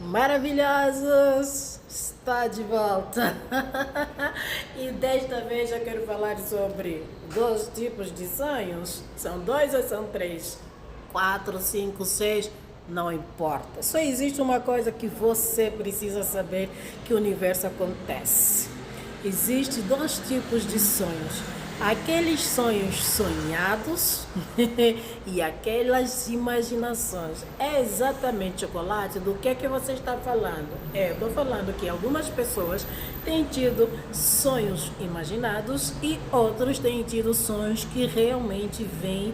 Maravilhosos! Está de volta! E desta vez eu quero falar sobre dois tipos de sonhos. São dois ou são três? Quatro, cinco, seis? Não importa. Só existe uma coisa que você precisa saber que o universo acontece. Existem dois tipos de sonhos. Aqueles sonhos sonhados e aquelas imaginações. É exatamente, Chocolate, do que é que você está falando? Eu estou falando que algumas pessoas têm tido sonhos imaginados e outros têm tido sonhos que realmente vêm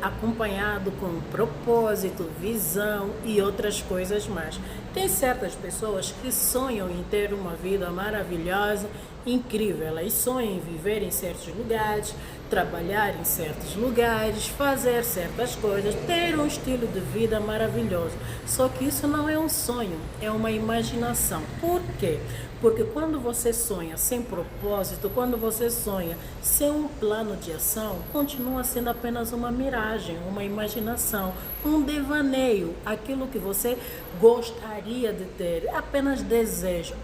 acompanhado com propósito, visão e outras coisas mais. Tem certas pessoas que sonham em ter uma vida maravilhosa, incrível. Elas sonham em viver em certos lugares, trabalhar em certos lugares, fazer certas coisas, ter um estilo de vida maravilhoso. Só que isso não é um sonho, é uma imaginação. Por quê? Porque quando você sonha sem propósito, quando você sonha sem um plano de ação, continua sendo apenas uma miragem, uma imaginação, um devaneio, aquilo que você gostaria de ter, apenas desejo.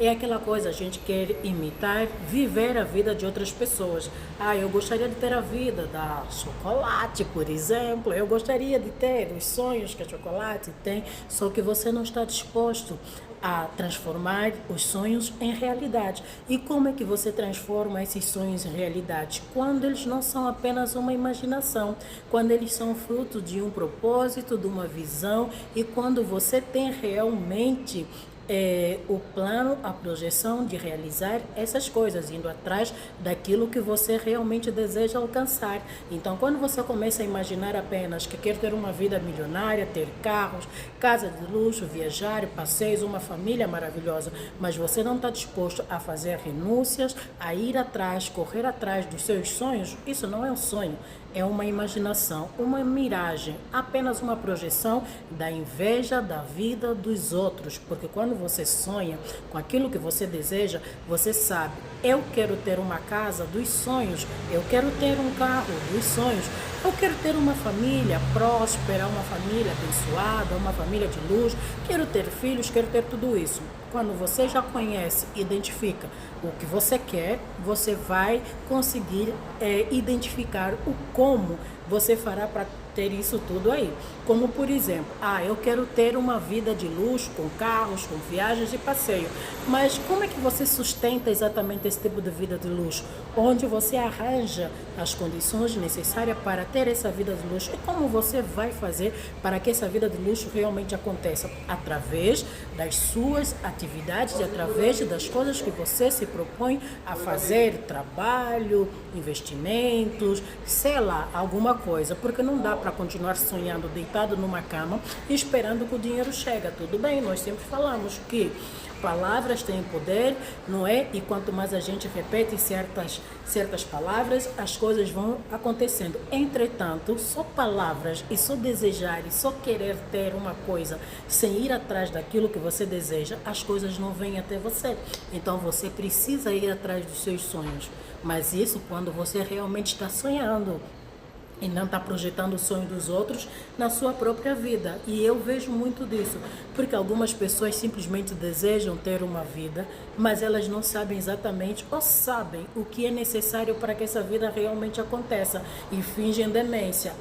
É aquela coisa, a gente quer imitar, viver a vida de outras pessoas. Eu gostaria de ter a vida da Chocolate, por exemplo. Eu gostaria de ter os sonhos que a Chocolate tem, só que você não está disposto a transformar os sonhos em realidade. E como é que você transforma esses sonhos em realidade? Quando eles não são apenas uma imaginação, quando eles são fruto de um propósito, de uma visão, e quando você tem realmente o plano, a projeção de realizar essas coisas, indo atrás daquilo que você realmente deseja alcançar. Então, quando você começa a imaginar apenas que quer ter uma vida milionária, ter carros, casa de luxo, viajar, passeios, uma família maravilhosa, mas você não está disposto a fazer renúncias, a ir atrás, correr atrás dos seus sonhos, isso não é um sonho. É uma imaginação, uma miragem, apenas uma projeção da inveja da vida dos outros. Porque quando você sonha com aquilo que você deseja, você sabe, eu quero ter uma casa dos sonhos, eu quero ter um carro dos sonhos, eu quero ter uma família próspera, uma família abençoada, uma família de luz, quero ter filhos, quero ter tudo isso. Quando você já conhece, identifica o que você quer, você vai conseguir identificar o como você fará para ter isso tudo aí. Como, por exemplo, eu quero ter uma vida de luxo, com carros, com viagens e passeio. Mas como é que você sustenta exatamente esse tipo de vida de luxo? Onde você arranja as condições necessárias para ter essa vida de luxo? E como você vai fazer para que essa vida de luxo realmente aconteça? Através das suas atividades, através das coisas que você se propõe a fazer, trabalho, investimentos, sei lá, alguma coisa. Porque não dá para continuar sonhando deitado numa cama esperando que o dinheiro chegue. Tudo bem, nós sempre falamos que palavras têm poder, não é? E quanto mais a gente repete certas palavras, as coisas vão acontecendo. Entretanto, só palavras e só desejar e só querer ter uma coisa sem ir atrás daquilo que você deseja, as coisas não vêm até você. Então você precisa ir atrás dos seus sonhos. Mas isso quando você realmente está sonhando e não está projetando o sonho dos outros na sua própria vida. E eu vejo muito disso, porque algumas pessoas simplesmente desejam ter uma vida, mas elas não sabem exatamente ou sabem o que é necessário para que essa vida realmente aconteça e fingem demência.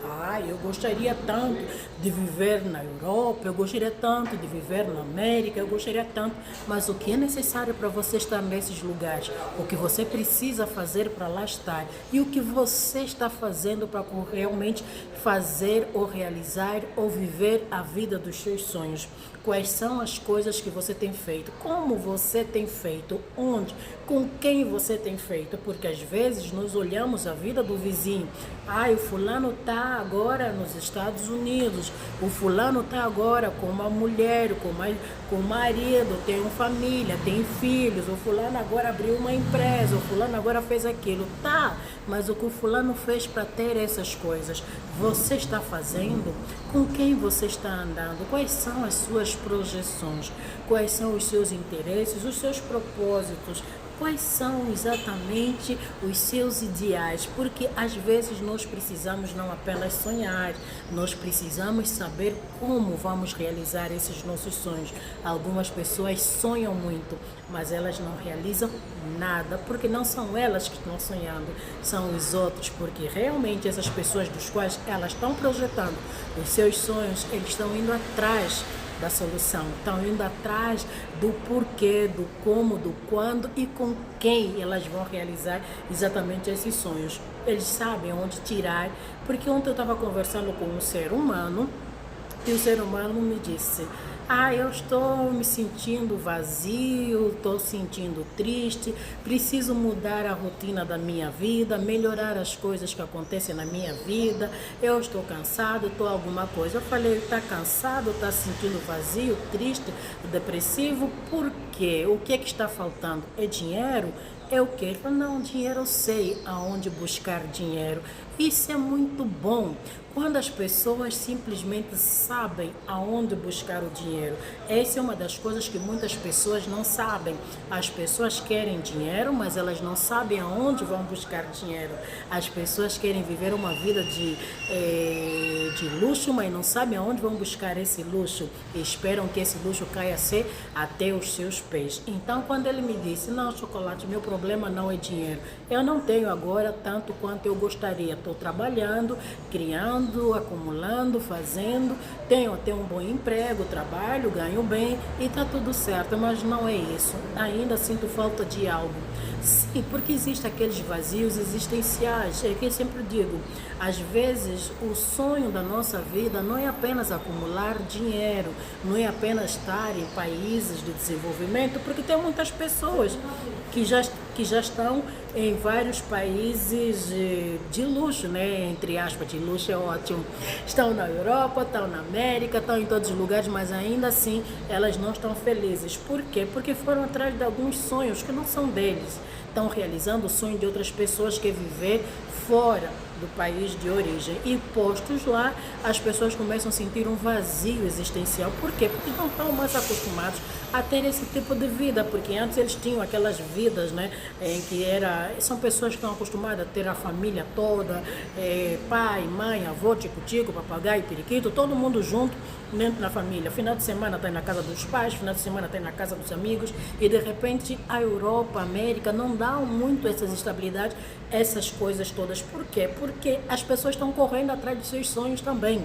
Eu gostaria tanto de viver na Europa, eu gostaria tanto de viver na América, eu gostaria tanto, mas o que é necessário para você estar nesses lugares? O que você precisa fazer para lá estar? E o que você está fazendo para realmente fazer ou realizar ou viver a vida dos seus sonhos? Quais são as coisas que você tem feito? Como você tem feito? Onde? Com quem você tem feito? Porque às vezes nós olhamos a vida do vizinho. O fulano está agora nos Estados Unidos. O fulano está agora com uma mulher, com um marido, tem uma família, tem filhos. O fulano agora abriu uma empresa. O fulano agora fez aquilo. Mas o que o fulano fez para ter essas coisas, você está fazendo? Com quem você está andando? Quais são as suas projeções? Quais são os seus interesses, os seus propósitos? quais são exatamente os seus ideais, porque às vezes nós precisamos não apenas sonhar, nós precisamos saber como vamos realizar esses nossos sonhos. Algumas pessoas sonham muito, mas elas não realizam nada, porque não são elas que estão sonhando, são os outros, porque realmente essas pessoas dos quais elas estão projetando os seus sonhos, eles estão indo atrás da solução, estão indo atrás do porquê, do como, do quando e com quem elas vão realizar exatamente esses sonhos. Eles sabem onde tirar, porque ontem eu estava conversando com um ser humano e o ser humano me disse: eu estou me sentindo vazio, estou sentindo triste, preciso mudar a rotina da minha vida, melhorar as coisas que acontecem na minha vida, eu estou cansado, estou alguma coisa. Eu falei: está cansado, está se sentindo vazio, triste, depressivo, por quê? O que é que está faltando? É dinheiro? É o quê? Ele falou: não, dinheiro eu sei aonde buscar dinheiro. Isso é muito bom. Quando as pessoas simplesmente sabem aonde buscar o dinheiro. Essa é uma das coisas que muitas pessoas não sabem. As pessoas querem dinheiro, mas elas não sabem aonde vão buscar dinheiro. As pessoas querem viver uma vida de luxo, mas não sabem aonde vão buscar esse luxo. E esperam que esse luxo caia até os seus pés. Então, quando ele me disse: não, Chocolate, meu problema não é dinheiro. Eu não tenho agora tanto quanto eu gostaria. Estou trabalhando, criando, acumulando, fazendo, tenho até um bom emprego, trabalho, ganho bem e está tudo certo, mas não é isso. Ainda sinto falta de algo. Sim, porque existem aqueles vazios existenciais. É que eu sempre digo, às vezes o sonho da nossa vida não é apenas acumular dinheiro, não é apenas estar em países de desenvolvimento, porque tem muitas pessoas que já estão em vários países de luxo, né? Entre aspas, de luxo é ótimo. Estão na Europa, estão na América, estão em todos os lugares, mas ainda assim elas não estão felizes. Por quê? Porque foram atrás de alguns sonhos que não são deles. Estão realizando o sonho de outras pessoas, que é viver fora do país de origem. E postos lá, as pessoas começam a sentir um vazio existencial. Por quê? Porque não estão mais acostumados a ter esse tipo de vida, porque antes eles tinham aquelas vidas, né, em que são pessoas que estão acostumadas a ter a família toda, pai, mãe, avô, tico-tico, papagaio, periquito, todo mundo junto dentro da família. Final de semana está na casa dos pais, final de semana está na casa dos amigos, e de repente a Europa, a América não dão muito essas estabilidades, essas coisas todas. Por quê? Porque as pessoas estão correndo atrás de seus sonhos também.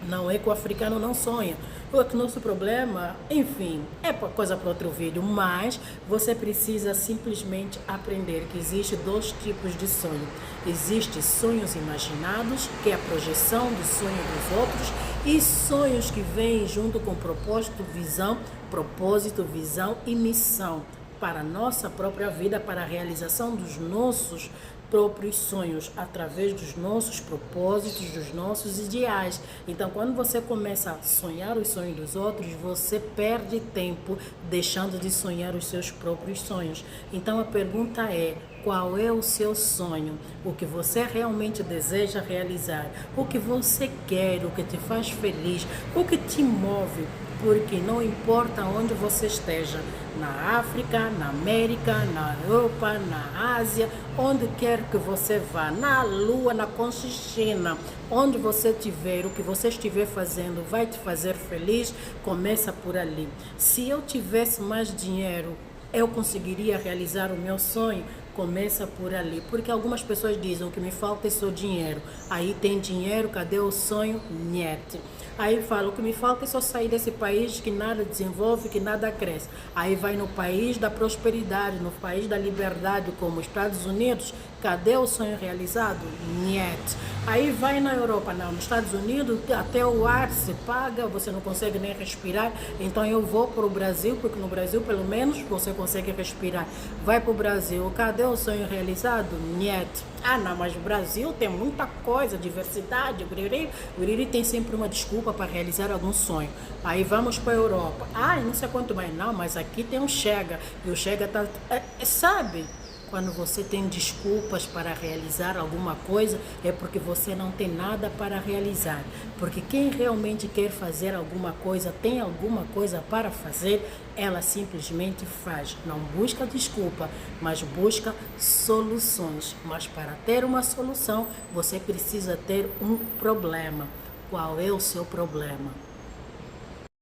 Não é que o africano não sonha. O nosso problema, enfim, é coisa para outro vídeo, mas você precisa simplesmente aprender que existem dois tipos de sonho. Existem sonhos imaginados, que é a projeção do sonho dos outros, e sonhos que vêm junto com propósito, visão e missão para a nossa própria vida, para a realização dos nossos próprios sonhos, através dos nossos propósitos, dos nossos ideais. Então, quando você começa a sonhar os sonhos dos outros, você perde tempo deixando de sonhar os seus próprios sonhos. Então, a pergunta é: qual é o seu sonho? O que você realmente deseja realizar? O que você quer? O que te faz feliz? O que te move? Porque não importa onde você esteja, na África, na América, na Europa, na Ásia, onde quer que você vá, na Lua, na Conchichina, onde você estiver, o que você estiver fazendo vai te fazer feliz, começa por ali. Se eu tivesse mais dinheiro, eu conseguiria realizar o meu sonho? Começa por ali, porque algumas pessoas dizem: o que me falta é só dinheiro. Aí tem dinheiro, cadê o sonho? Niet. Aí fala: o que me falta é só sair desse país que nada desenvolve, que nada cresce. Aí vai no país da prosperidade, no país da liberdade, como os Estados Unidos. Cadê o sonho realizado? Niet. Aí vai na Europa, não, nos Estados Unidos até o ar se paga, você não consegue nem respirar. Então eu vou para o Brasil, porque no Brasil pelo menos você consegue respirar. Vai para o Brasil, cadê o sonho realizado? Niet. Não, mas o Brasil tem muita coisa, diversidade, o Iriri tem sempre uma desculpa para realizar algum sonho. Aí vamos para a Europa. Não sei quanto mais, não, mas aqui tem um Chega, e o Chega tá, sabe? Quando você tem desculpas para realizar alguma coisa, é porque você não tem nada para realizar. Porque quem realmente quer fazer alguma coisa, tem alguma coisa para fazer, ela simplesmente faz. Não busca desculpa, mas busca soluções. Mas para ter uma solução, você precisa ter um problema. Qual é o seu problema?